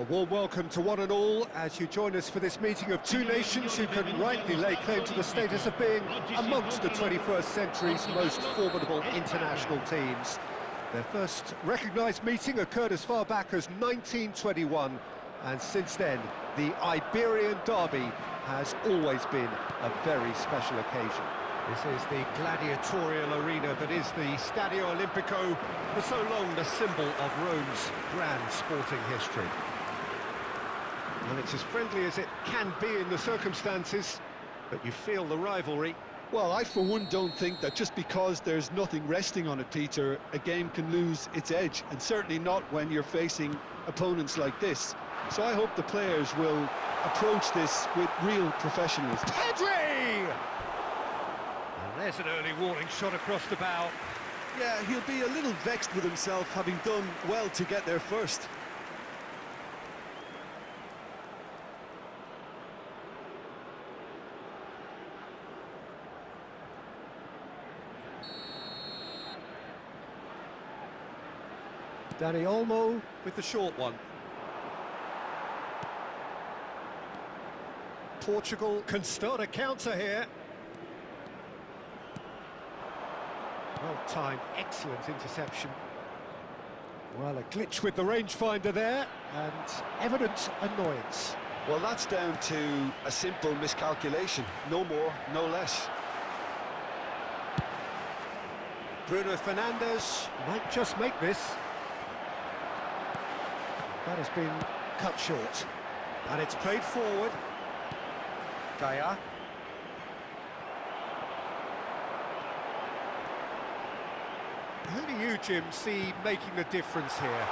A warm welcome to one and all as you join us for this meeting of two nations who can rightly lay claim to the status of being amongst the 21st century's most formidable international teams. Their first recognised meeting occurred as far back as 1921, and since then, the Iberian Derby has always been a very special occasion. This is the gladiatorial arena that is the Stadio Olimpico, for so long the symbol of Rome's grand sporting history. Well, it's as friendly as it can be in the circumstances, but you feel the rivalry. Well, I for one don't think that just because there's nothing resting on it, Peter, a game can lose its edge, and certainly not when you're facing opponents like this. So I hope the players will approach this with real professionalism. Pedri! And there's an early warning shot across the bow. Yeah, he'll be a little vexed with himself, having done well to get there first. Dani Olmo with the short one. Portugal can start a counter here. Well-timed, excellent interception. Well, a glitch with the rangefinder there, and evident annoyance. Well, that's down to a simple miscalculation. No more, no less. Bruno Fernandes might just make this. That has been cut short. And it's played forward. Gaia. Who do you, Jim, see making the difference here?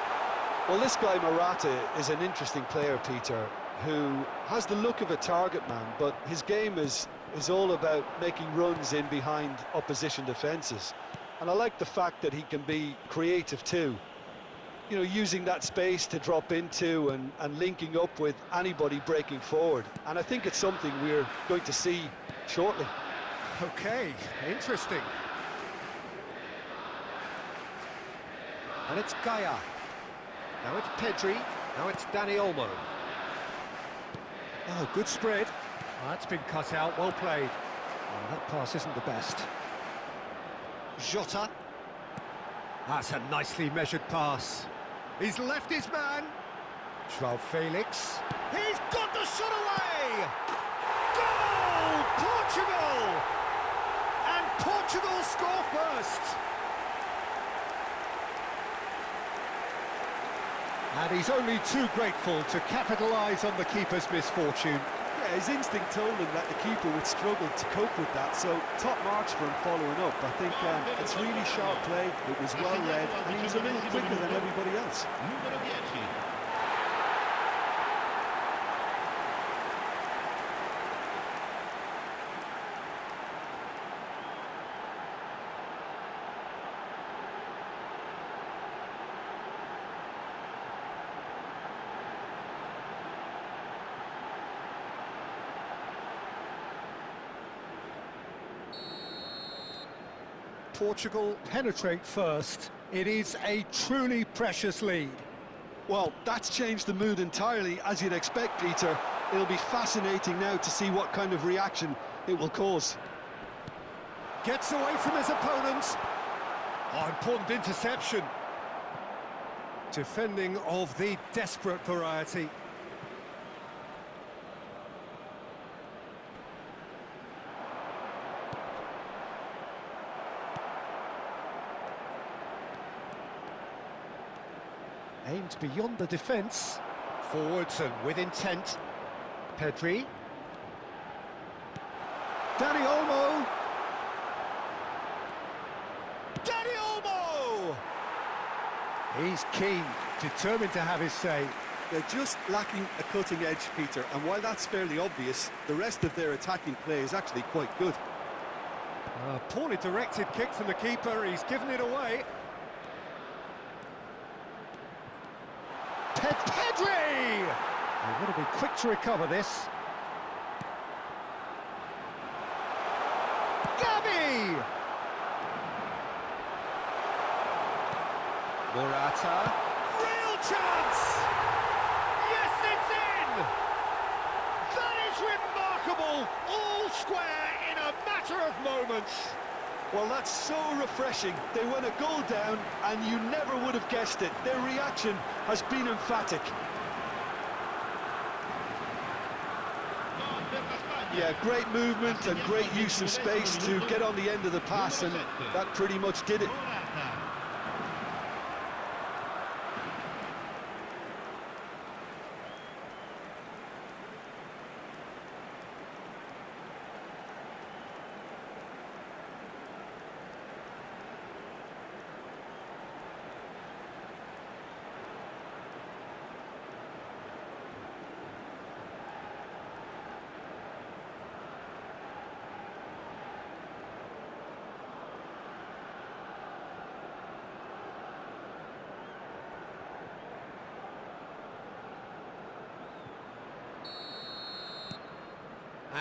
Well, this guy, Morata, is an interesting player, Peter, who has the look of a target man, but his game is all about making runs in behind opposition defences. And I like the fact that he can be creative too. You know, using that space to drop into and linking up with anybody breaking forward. And I think it's something we're going to see shortly. Okay, interesting. And it's Gaia. Now it's Pedri. Now it's Dani Olmo. Oh, good spread. Oh, that's been cut out, well played. Oh, that pass isn't the best. Jota. That's a nicely measured pass. He's left his man. João Felix. He's got the shot away! Goal! Portugal! And Portugal score first. And he's only too grateful to capitalise on the keeper's misfortune. Yeah, his instinct told him that the keeper would struggle to cope with that, so top marks for him following up. I think it's really sharp play, it was well read, and he was a little quicker than everybody else. Portugal penetrate first. It is a truly precious lead. Well, that's changed the mood entirely, as you'd expect, Peter. It'll be fascinating now to see what kind of reaction it will cause. Gets away from his opponent. Oh, important interception. Defending of the desperate variety. Aimed beyond the defence. Forwards and with intent. Pedri. Dani Olmo. Dani Olmo! He's keen, determined to have his say. They're just lacking a cutting edge, Peter, and while that's fairly obvious, the rest of their attacking play is actually quite good. A poorly directed kick from the keeper, he's given it away. Pedri! They've got to be quick to recover this. Gavi! Morata. Real chance! Yes, It's in! That is remarkable! All square in a matter of moments. Well, that's so refreshing. They went a goal down, and you never would have guessed it. Their reaction has been emphatic. Yeah, great movement and great use of space to get on the end of the pass, and that pretty much did it.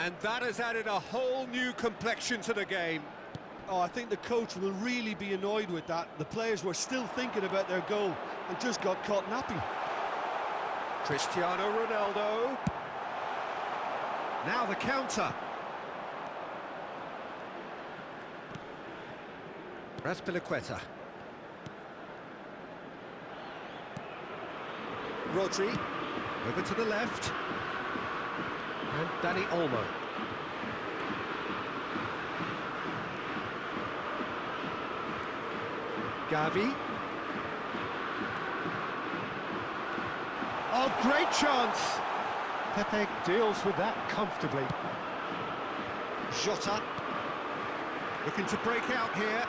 And that has added a whole new complexion to the game. Oh, I think the coach will really be annoyed with that. The players were still thinking about their goal and just got caught napping. Cristiano Ronaldo. Now the counter. Azpilicueta. Rodri. Over to the left. And Dani Olmo. Gavi. Oh, great chance! Pepe deals with that comfortably. Jota. Looking to break out here.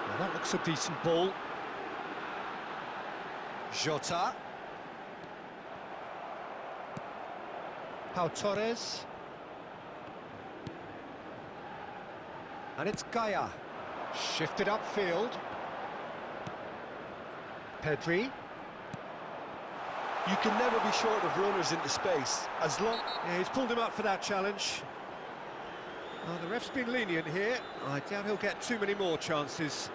Now that looks a decent ball. Jota. Pau Torres. And it's Gaia. Shifted upfield. Pedri. You can never be short of runners into space, as long... Yeah, he's pulled him up for that challenge. Oh, the ref's been lenient here. I doubt he'll get too many more chances.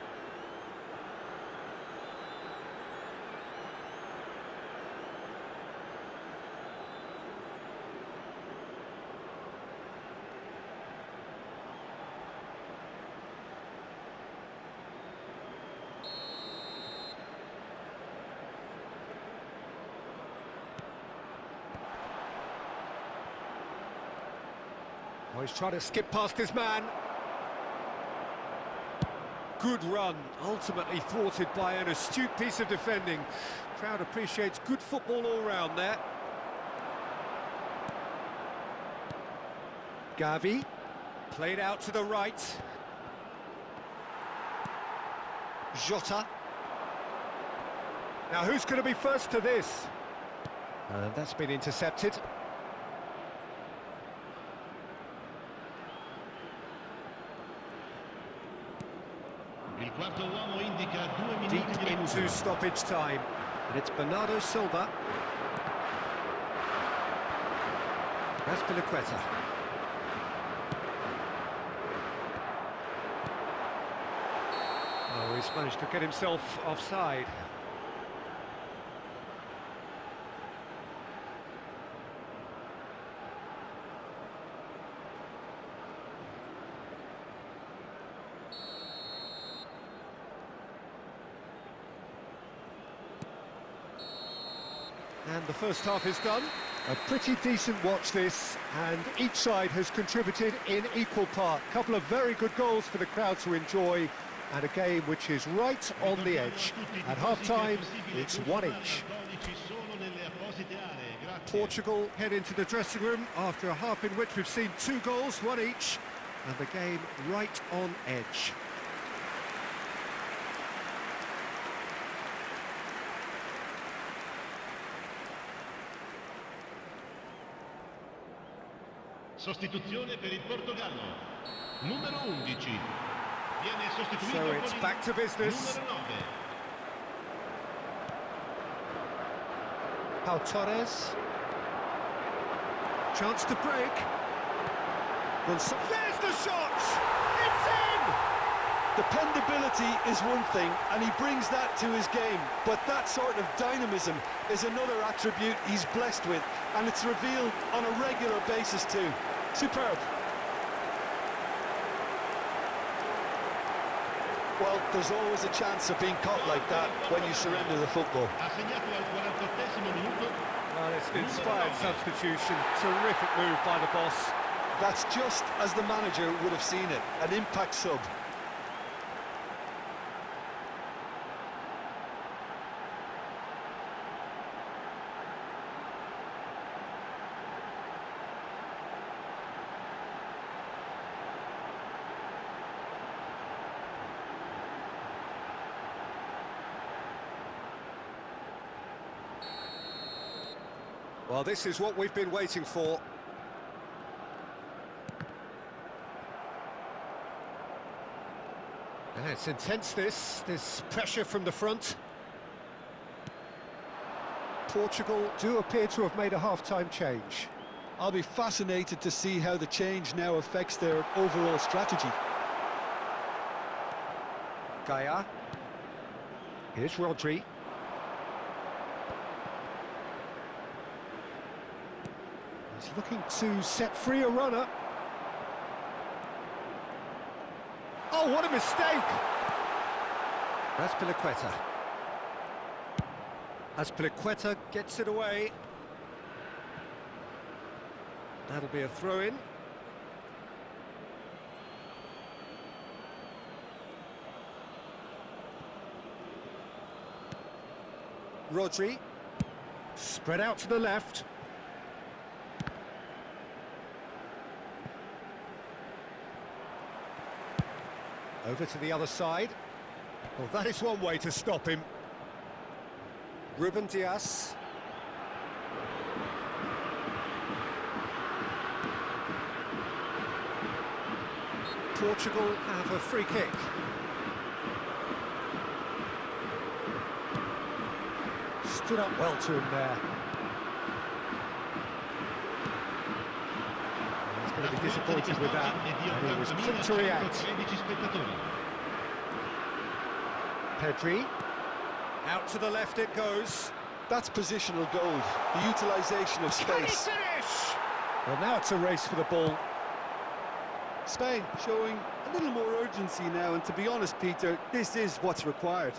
Oh, he's trying to skip past his man. Good run, ultimately thwarted by an astute piece of defending. Crowd appreciates good football all round there. Gavi, played out to the right. Jota. Now who's going to be first to this? That's been intercepted. Deep into stoppage time, and it's Bernardo Silva. Azpilicueta. Oh, he's managed to get himself offside. And the first half is done. A pretty decent watch this, and each side has contributed in equal part. A couple of very good goals for the crowd to enjoy, and a game which is right on the edge. At half-time, it's one each. Portugal head into the dressing room after a half in which we've seen 2 goals, one each, and the game right on edge. Sostituzione per il Portogallo. Numero 11. Viene sostituito So it's back to business. Numero 9. Pau Torres. Chance to break. There's the shot! It's in! Dependability is one thing, and he brings that to his game, but that sort of dynamism is another attribute he's blessed with, and it's revealed on a regular basis too. Superb. Well, there's always a chance of being caught like that when you surrender the football. Ha segnato al 48esimo minuto. Well, it's an inspired substitution. Terrific move by the boss. That's just as the manager would have seen it, an impact sub. Well, this is what we've been waiting for. And it's intense, this pressure from the front. Portugal do appear to have made a half-time change. I'll be fascinated to see how the change now affects their overall strategy. Gaia. Here's Rodri. He's looking to set free a runner. Oh, what a mistake! Azpilicueta. Azpilicueta gets it away. That'll be a throw-in. Rodri. Spread out to the left. Over to the other side. Well, that is one way to stop him. Ruben Dias. Portugal have a free kick. Stood up well to him there. He's going to be disappointed with that, and he was quick to react. Pedri, out to the left it goes. That's positional gold, the utilisation of Can he space. finish? Well, now it's a race for the ball. Spain showing a little more urgency now, and to be honest, Peter, this is what's required.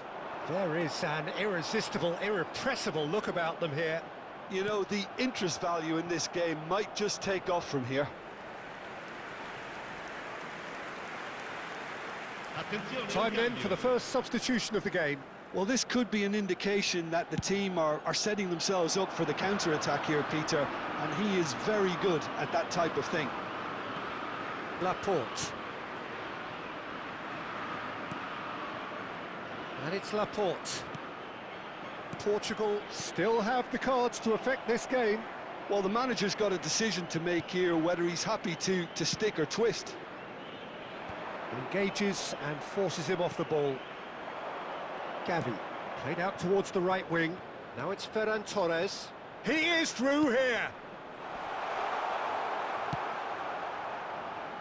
There is an irresistible, irrepressible look about them here. You know, the interest value in this game might just take off from here. Time then for the first substitution of the game. Well, this could be an indication that the team are setting themselves up for the counter-attack here, Peter, and he is very good at that type of thing. Laporte. And it's Laporte. Portugal still have the cards to affect this game. Well, the manager's got a decision to make here, whether he's happy to stick or twist. Engages and forces him off the ball. Gavi played out towards the right wing. Now it's Ferran Torres. He is through here.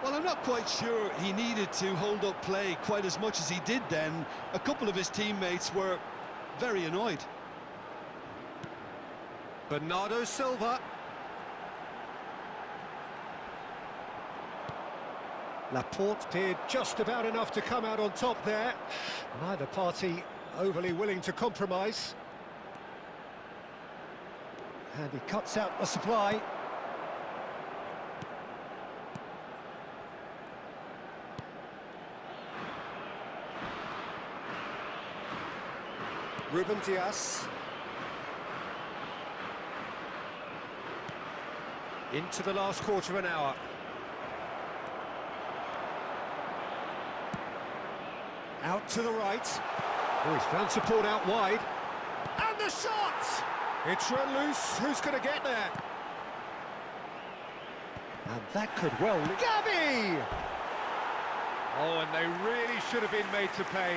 Well, I'm not quite sure he needed to hold up play quite as much as he did then. A couple of his teammates were very annoyed. Bernardo Silva. Laporte appeared just about enough to come out on top there. Neither party overly willing to compromise. And he cuts out the supply. Ruben Dias. Into the last quarter of an hour. Out to the right. Oh, he's found support out wide. And the shot! It's run loose. Who's going to get there? And that could well... Gavi! Oh, and they really should have been made to pay.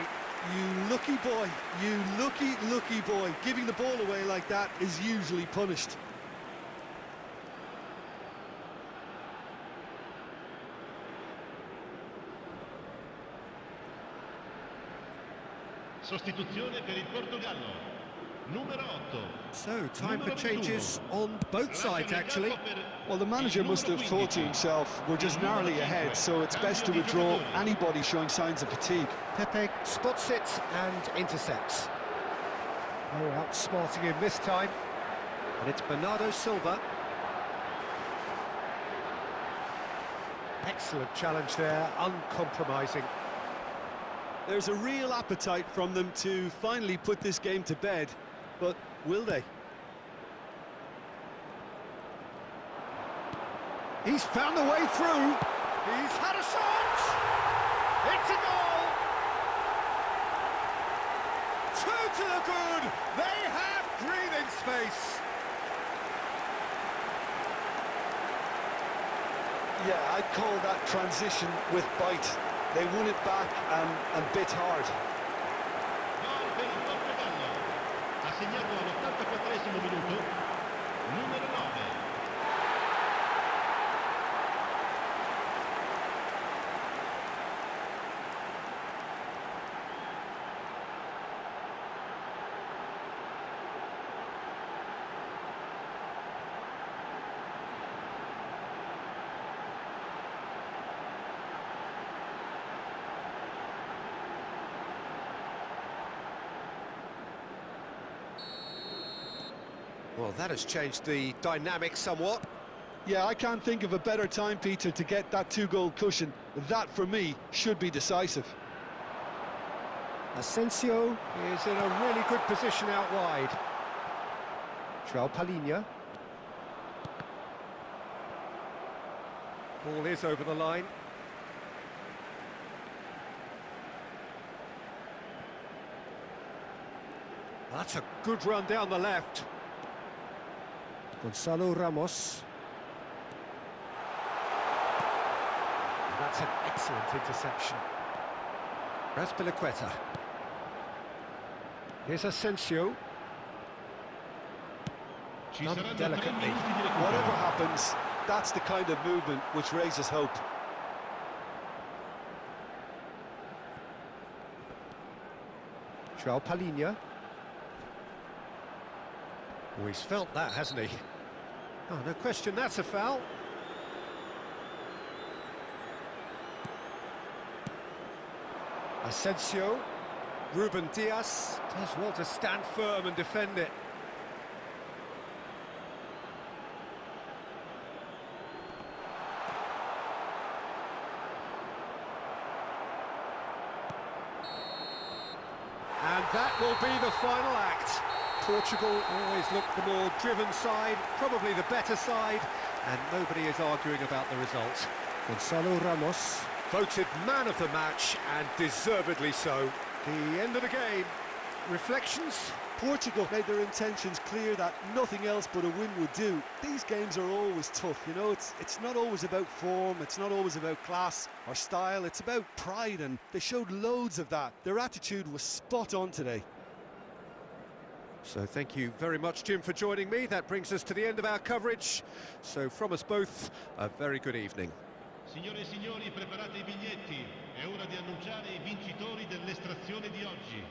You lucky boy, you lucky boy. Giving the ball away like that is usually punished. Sostituzione per il Portogallo. Numero 8. So, time for changes on both sides, actually. Well, the manager must have thought to himself, we're just narrowly ahead, so it's best to withdraw anybody showing signs of fatigue. Pepe spots it and intercepts. Oh, outsmarting him this time. And it's Bernardo Silva. Excellent challenge there, uncompromising. There's a real appetite from them to finally put this game to bed, but will they? He's found the way through. He's had a shot. It's a goal. 2 to the good. They have breathing space. Yeah, I'd call that transition with bite. They won it back and bit hard. Gol per il Portogallo. Ha segnato all'84esimo minuto. Numero 9. Well, that has changed the dynamic somewhat. Yeah, I can't think of a better time, Peter, to get that 2-goal cushion. That, for me, should be decisive. Asensio is in a really good position out wide. João Palhinha. Ball is over the line. That's a good run down the left. Gonzalo Ramos. And that's an excellent interception. Raspilicueta. Here's Asensio. Ci Done saranno 3 delicately. minuti di recupero. Whatever happens, that's the kind of movement which raises hope. João Palhinha. Oh, he's felt that, hasn't he? Oh, no question, that's a foul. Asensio. Ruben Dias does well to stand firm and defend it. And that will be the final act. Portugal always looked the more driven side, probably the better side, and nobody is arguing about the result. Gonzalo Ramos, voted man of the match, and deservedly so. The end of the game. Reflections? Portugal made their intentions clear that nothing else but a win would do. These games are always tough, you know, it's not always about form, it's not always about class or style, it's about pride, and they showed loads of that. Their attitude was spot on today. So thank you very much, Jim, for joining me. That brings us to the end of our coverage. So from us both, a very good evening. Signore e signori, preparate I biglietti. È ora di annunciare I vincitori dell'estrazione di oggi.